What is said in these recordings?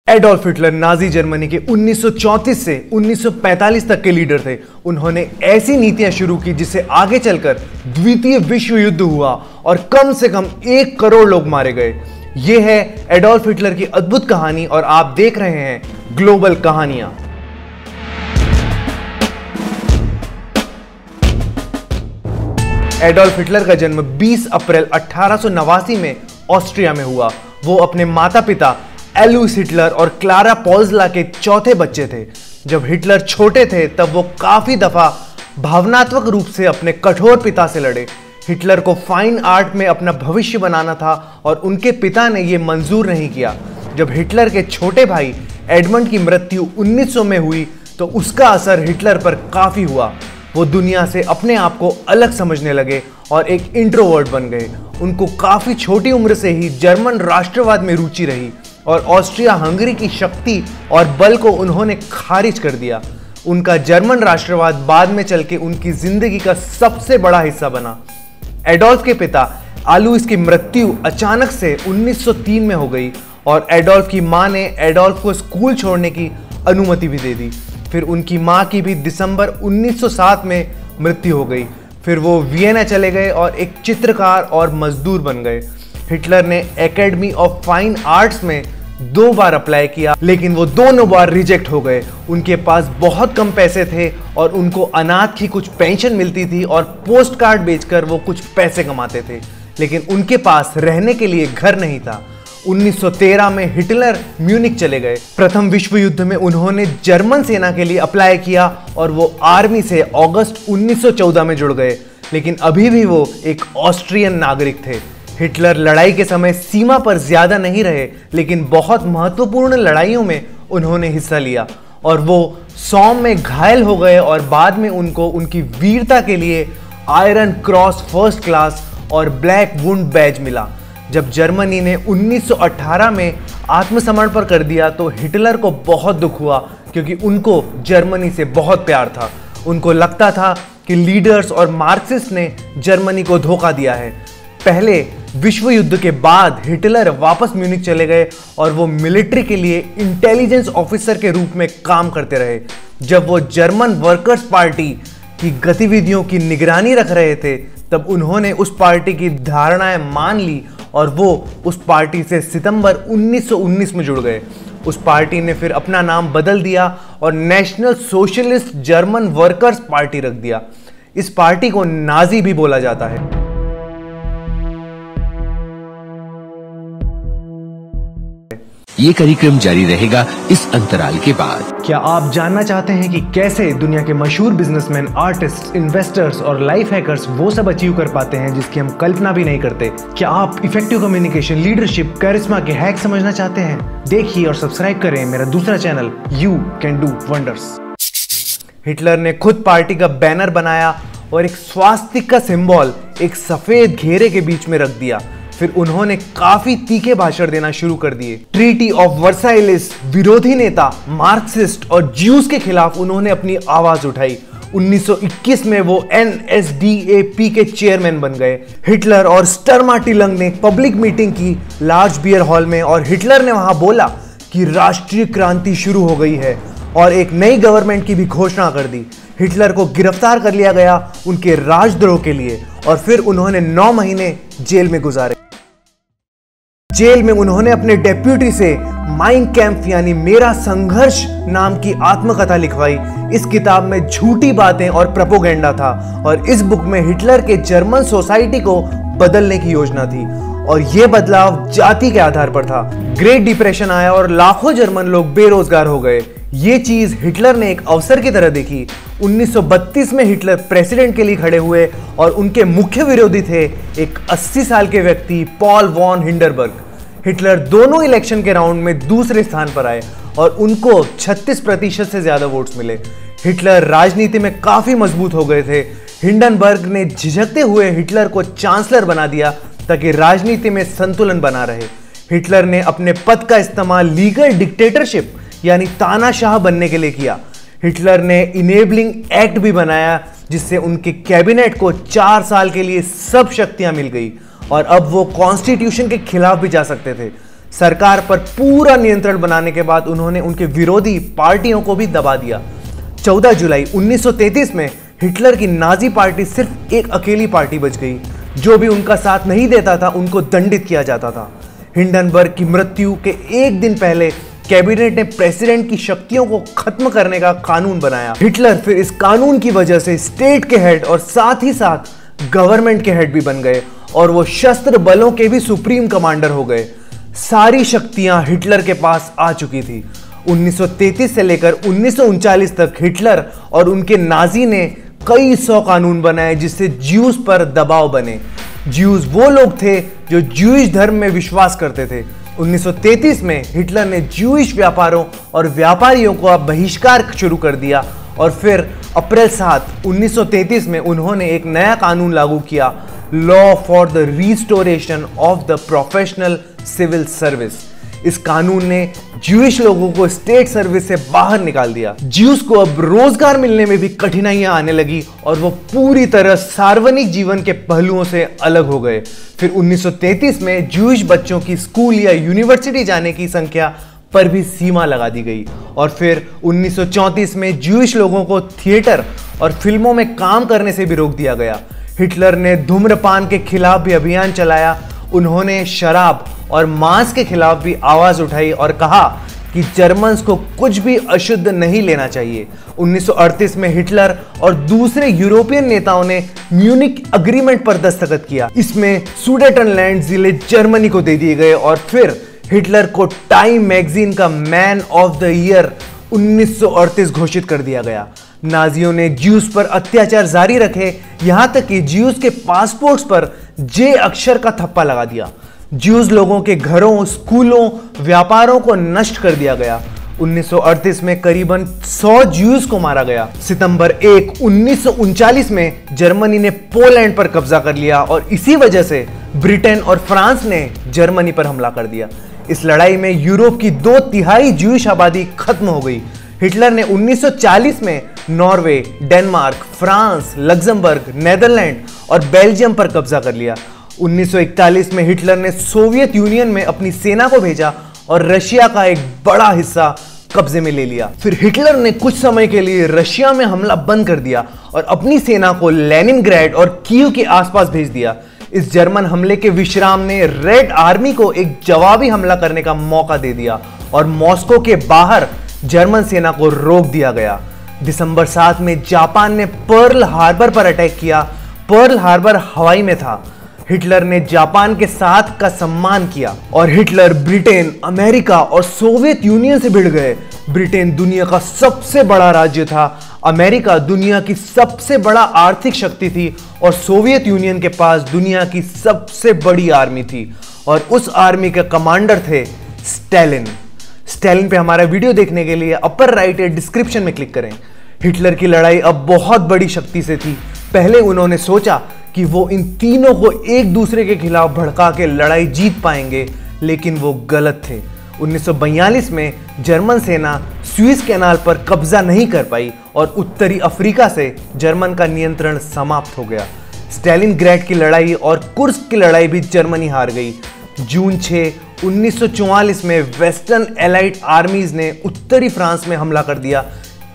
Adolf Hitler Nazi Germany के 1934 से 1945 तक के लीडर थे। उन्होंने ऐसी नीतियां शुरू की जिससे आगे चलकर द्वितीय विश्व युद्ध हुआ और कम से कम 1 करोड़ लोग मारे गए। यह है एडोल्फ हिटलर की अद्भुत कहानी और आप देख रहे हैं ग्लोबल कहानियां। एडोल्फ हिटलर का जन्म 20 अप्रैल 1889 में ऑस्ट्रिया में हुआ। वो अपने माता पिता एलोइस हिटलर और क्लारा पॉल्ज़ला के चौथे बच्चे थे। जब हिटलर छोटे थे तब वो काफी दफा भावनात्मक रूप से अपने कठोर पिता से लड़े। हिटलर को फाइन आर्ट में अपना भविष्य बनाना था और उनके पिता ने यह मंजूर नहीं किया। जब हिटलर के छोटे भाई एडमंड की मृत्यु 1900 में हुई तो उसका असर हिटलर पर काफी हुआ। वो दुनिया से अपने आप को अलग समझने लगे और एक इंट्रोवर्ट बन गए। उनको काफी छोटी उम्र से ही जर्मन राष्ट्रवाद में रुचि रही और ऑस्ट्रिया हंगरी की शक्ति और बल को उन्होंने खारिज कर दिया। उनका जर्मन राष्ट्रवाद बाद में चल के उनकी जिंदगी का सबसे बड़ा हिस्सा बना। एडोल्फ के पिता आलोइस की मृत्यु अचानक से 1903 में हो गई और एडोल्फ की मां ने एडोल्फ को स्कूल छोड़ने की अनुमति भी दे दी। फिर उनकी मां की भी दिसंबर 1907 में मृत्यु हो गई। फिर वो वियना चले गए और एक चित्रकार और मजदूर बन गए। हिटलर ने एकेडमी ऑफ फाइन आर्ट्स में 2 बार अप्लाई किया, लेकिन वो दोनों बार रिजेक्ट हो गए। उनके पास बहुत कम पैसे थे और उनको अनाथ की कुछ पेंशन मिलती थी और पोस्ट कार्ड बेचकर वो कुछ पैसे कमाते थे, लेकिन उनके पास रहने के लिए घर नहीं था। 1913 में हिटलर म्यूनिक चले गए। प्रथम विश्व युद्ध में उन्होंने जर्मन सेना के लिए अप्लाई किया और वो आर्मी से अगस्त 1914 में जुड़ गए, लेकिन अभी भी वो एक ऑस्ट्रियन नागरिक थे। हिटलर लड़ाई के समय सीमा पर ज्यादा नहीं रहे, लेकिन बहुत महत्वपूर्ण लड़ाइयों में उन्होंने हिस्सा लिया और वो सॉम में घायल हो गए और बाद में उनको उनकी वीरता के लिए आयरन क्रॉस फर्स्ट क्लास और ब्लैक वुंड बैज मिला। जब जर्मनी ने 1918 में आत्मसमर्पण कर दिया तो हिटलर को बहुत दुख हुआ, क्योंकि उनको जर्मनी से बहुत प्यार था। उनको लगता था कि लीडर्स और मार्क्सिस्ट ने जर्मनी को धोखा दिया है। पहले विश्व युद्ध के बाद हिटलर वापस म्यूनिक चले गए और वो मिलिट्री के लिए इंटेलिजेंस ऑफिसर के रूप में काम करते रहे। जब वो जर्मन वर्कर्स पार्टी की गतिविधियों की निगरानी रख रहे थे तब उन्होंने उस पार्टी की धारणाएं मान ली और वो उस पार्टी से सितंबर 1919 में जुड़ गए। उस पार्टी ने फिर अपना नाम बदल दिया और national socialist German workers party रख दिया। इस पार्टी को नाजी भी बोला जाता है। ये कार्यक्रम जारी रहेगा इस अंतराल के बाद। क्या आप जानना चाहते हैं कि कैसे दुनिया के मशहूर बिजनेसमैन, आर्टिस्ट, इन्वेस्टर्स और लाइफ हैकर्स वो सब अचीव कर पाते हैं जिसकी हम कल्पना भी नहीं करते? क्या आप इफेक्टिव कम्युनिकेशन, लीडरशिप, कैरिस्मा के हैक समझना चाहते हैं? देखिए और सब्सक्राइब करें मेरा दूसरा channel you can do wonders. Hitler ने खुद पार्टी का बैनर बनाया और एक स्वास्तिक का सिंबल एक सफेद घेरे के बीच में रख दिया। फिर उन्होंने काफी तीखे भाषण देना शुरू कर दिए। ट्रीटी ऑफ वर्साइलेस विरोधी नेता मार्क्सिस्ट और ज्यूज के खिलाफ उन्होंने अपनी आवाज उठाई। 1921 में वो NSDAP के चेयरमैन बन गए। हिटलर और स्टर्माटिलंग ने पब्लिक मीटिंग की लार्ज बियर हॉल में और हिटलर ने वहां बोला कि राष्ट्रीय क्रांति शुरू हो गई है और एक नई गवर्नमेंट की भी घोषणा कर दी। हिटलर को गिरफ्तार कर लिया गया उनके राजद्रोह के लिए और फिर उन्होंने 9 महीने जेल में गुजारे। जेल में उन्होंने अपने डेप्यूटी से माइन कैंप यानी मेरा संघर्ष नाम की आत्मकथा लिखवाई। इस किताब में झूठी बातें और प्रोपेगेंडा था और इस बुक में हिटलर के जर्मन सोसाइटी को बदलने की योजना थी और यह बदलाव जाति के आधार पर था। ग्रेट डिप्रेशन आया और लाखों जर्मन लोग बेरोजगार हो गए। ये चीज हिटलर ने एक अवसर की तरह देखी। 1932 में हिटलर प्रेसिडेंट के लिए खड़े हुए और उनके मुख्य विरोधी थे एक 80 साल के व्यक्ति पॉल वॉन हिंडरबर्ग। हिटलर दोनों इलेक्शन के राउंड में दूसरे स्थान पर आए और उनको 36% से ज्यादा वोट्स मिले। हिटलर राजनीति में काफी मजबूत हो गए थे। हिंडनबर्ग ने झिझकते हुए हिटलर को चांसलर बना दिया ताकि राजनीति में संतुलन बना रहे। हिटलर ने अपने पद का इस्तेमाल लीगल डिक्टेटरशिप यानी तानाशाह बनने के लिए किया। हिटलर ने इनेबलिंग एक्ट भी बनाया जिससे उनके कैबिनेट को 4 साल के लिए सब शक्तियां मिल गई और अब वो कॉन्स्टिट्यूशन के खिलाफ भी जा सकते थे। सरकार पर पूरा नियंत्रण बनाने के बाद उन्होंने उनके विरोधी पार्टियों को भी दबा दिया। 14 जुलाई 1933 में हिटलर की नाजी पार्टी सिर्फ एक अकेली पार्टी बच गई। जो भी उनका साथ नहीं देता था उनको दंडित किया जाता था। हिंडनबर्ग की मृत्यु के एक दिन पहले कैबिनेट ने प्रेसिडेंट की शक्तियों को खत्म करने का कानून बनाया। हिटलर फिर इस कानून की वजह से स्टेट के हेड और साथ ही साथ गवर्नमेंट के हेड भी बन गए और वो शस्त्र बलों के भी सुप्रीम कमांडर हो गए। सारी शक्तियां हिटलर के पास आ चुकी थी। 1933 से लेकर 1939 तक हिटलर और उनके नाजी ने कई 100 कानून बनाए जिससे ज्यूज पर दबाव बने। ज्यूज वो लोग थे जो ज्यूइश धर्म में विश्वास करते थे। 1933 में हिटलर ने ज्यूइश व्यापारों और व्यापारियों का बहिष्कार शुरू कर दिया और फिर अप्रैल 7, 1933 में उन्होंने एक नया कानून लागू किया, law for the restoration of the professional civil service. इस कानून ने ज्यूइश लोगों को स्टेट सर्विस से बाहर निकाल दिया। ज्यूज को अब रोजगार मिलने में भी कठिनाइयां आने लगी और वो पूरी तरह सार्वजनिक जीवन के पहलुओं से अलग हो गए। फिर 1933 में ज्यूइश बच्चों की स्कूल या यूनिवर्सिटी जाने की संख्या पर भी सीमा लगा दी गई और फिर 1934 में ज्यूइश लोगों को थिएटर और फिल्मों में काम करने से भी रोक दिया गया। हिटलर ने धूम्रपान के खिलाफ भी अभियान चलाया। उन्होंने शराब और मांस के खिलाफ भी आवाज उठाई और कहा कि जर्मन्स को कुछ भी अशुद्ध नहीं लेना चाहिए। 1938 में हिटलर और दूसरे यूरोपियन नेताओं ने म्यूनिक एग्रीमेंट पर दस्तखत किया। इसमें सुडेटनलैंड जिले जर्मनी को दे दिए गए और फिर हिटलर को टाइम मैगजीन का मैन ऑफ द ईयर 1938 घोषित कर दिया गया। नाजियों ने ज्यूज पर अत्याचार जारी रखे, यहां तक कि ज्यूज के पासपोर्ट्स पर जे अक्षर का थप्पा लगा दिया। ज्यूज लोगों के घरों, स्कूलों, व्यापारों को नष्ट कर दिया गया। 1938 में करीबन 100 ज्यूज को मारा गया। सितंबर 1, 1939 में जर्मनी ने पोलैंड पर कब्जा कर लिया और इसी वजह से ब्रिटेन और फ्रांस ने जर्मनी पर हमला कर दिया। इस लड़ाई में यूरोप की 2/3 ज्यूइश आबादी खत्म हो गई। हिटलर ने 1940 में Norway, Denmark, France, Luxembourg, Netherland और बेल्जियम पर कब्जा कर लिया। 1941 में हिटलर ने सोवियत यूनियन में अपनी सेना को भेजा और रशिया का एक बड़ा हिस्सा कब्जे में ले लिया। फिर हिटलर ने कुछ समय के लिए रशिया में हमला बंद कर दिया और अपनी सेना को लेनिनग्राड और कीव के आसपास भेज दिया। इस जर्मन हमले के विश्राम ने रेड आर्मी को एक जवाबी हमला करने का मौका दे दिया और मॉस्को के बाहर जर्मन सेना को रोक दिया गया। दिसंबर 7 में जापान ने पर्ल हार्बर पर अटैक किया। पर्ल हार्बर हवाई में था। हिटलर ने जापान के साथ का सम्मान किया और हिटलर ब्रिटेन, अमेरिका और सोवियत यूनियन से भिड़ गए। ब्रिटेन दुनिया का सबसे बड़ा राज्य था, अमेरिका दुनिया की सबसे बड़ा आर्थिक शक्ति थी और सोवियत यूनियन के पास दुनिया की सबसे बड़ी आर्मी थी और उस आर्मी के कमांडर थे स्टालिन। स्टालिन पे हमारा वीडियो देखने के लिए अपर राइट डिस्क्रिप्शन में क्लिक करें। हिटलर की लड़ाई अब बहुत बड़ी शक्ति से थी। पहले उन्होंने सोचा कि वो इन तीनों को एक दूसरे के खिलाफ भड़का के लड़ाई जीत पाएंगे, लेकिन वो गलत थे। 1942 में जर्मन सेना स्विस कैनाल पर कब्जा नहीं कर पाई और उत्तरी अफ्रीका से जर्मन का नियंत्रण समाप्त हो गया। स्टालिनग्राड की लड़ाई और कुर्स्क की लड़ाई भी जर्मनी हार गई। जून 6, 1944 में वेस्टर्न एलाइड आर्मीज ने उत्तरी फ्रांस में हमला कर दिया।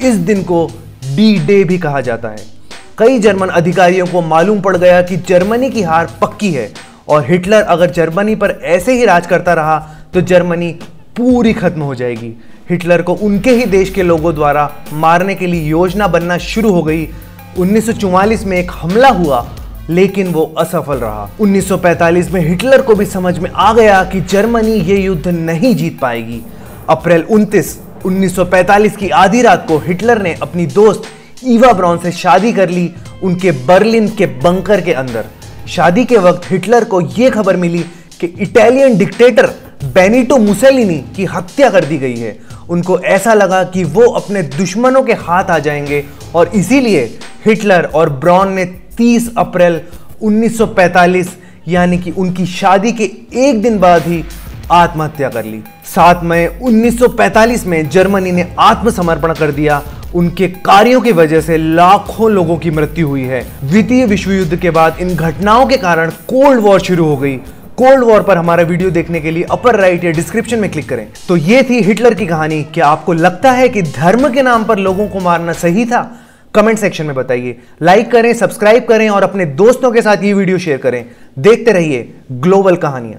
इस दिन को डी डे भी कहा जाता है। कई जर्मन अधिकारियों को मालूम पड़ गया कि जर्मनी की हार पक्की है और हिटलर अगर जर्मनी पर ऐसे ही राज करता रहा तो जर्मनी पूरी खत्म हो जाएगी। हिटलर को उनके ही देश के लोगों द्वारा मारने के लिए योजना बनना शुरू हो गई। 1944 में एक हमला हुआ लेकिन वो असफल रहा। 1945 में हिटलर को भी समझ में आ गया कि जर्मनी ये युद्ध नहीं जीत पाएगी। अप्रैल 29, 1945 की आधी रात को हिटलर ने अपनी दोस्त ईवा ब्राउन से शादी कर ली, उनके बर्लिन के बंकर के अंदर। शादी के वक्त हिटलर को यह खबर मिली कि इटालियन डिक्टेटर बेनिटो मुसेलिनी की हत्या कर दी गई है। उनको ऐसा लगा कि वो अपने दुश्मनों के हाथ आ जाएंगे और इसीलिए हिटलर और ब्राउन ने 30 अप्रैल 1945 यानी कि उनकी शादी के एक दिन बाद ही आत्महत्या कर ली। 7 मई 1945 में जर्मनी ने आत्मसमर्पण कर दिया। उनके कार्यों की वजह से लाखों लोगों की मृत्यु हुई है। द्वितीय विश्व युद्ध के बाद इन घटनाओं के कारण कोल्ड वॉर शुरू हो गई। कोल्ड वॉर पर हमारा वीडियो देखने के लिए अपर राइट या डिस्क्रिप्शन में क्लिक करें। तो ये थी हिटलर की कहानी। क्या आपको लगता है कि धर्म के नाम पर लोगों को मारना सही था? कमेंट सेक्शन में बताइए। लाइक करें, सब्सक्राइब करें और अपने दोस्तों के साथ ये वीडियो शेयर करें। देखते रहिए ग्लोबल कहानियां।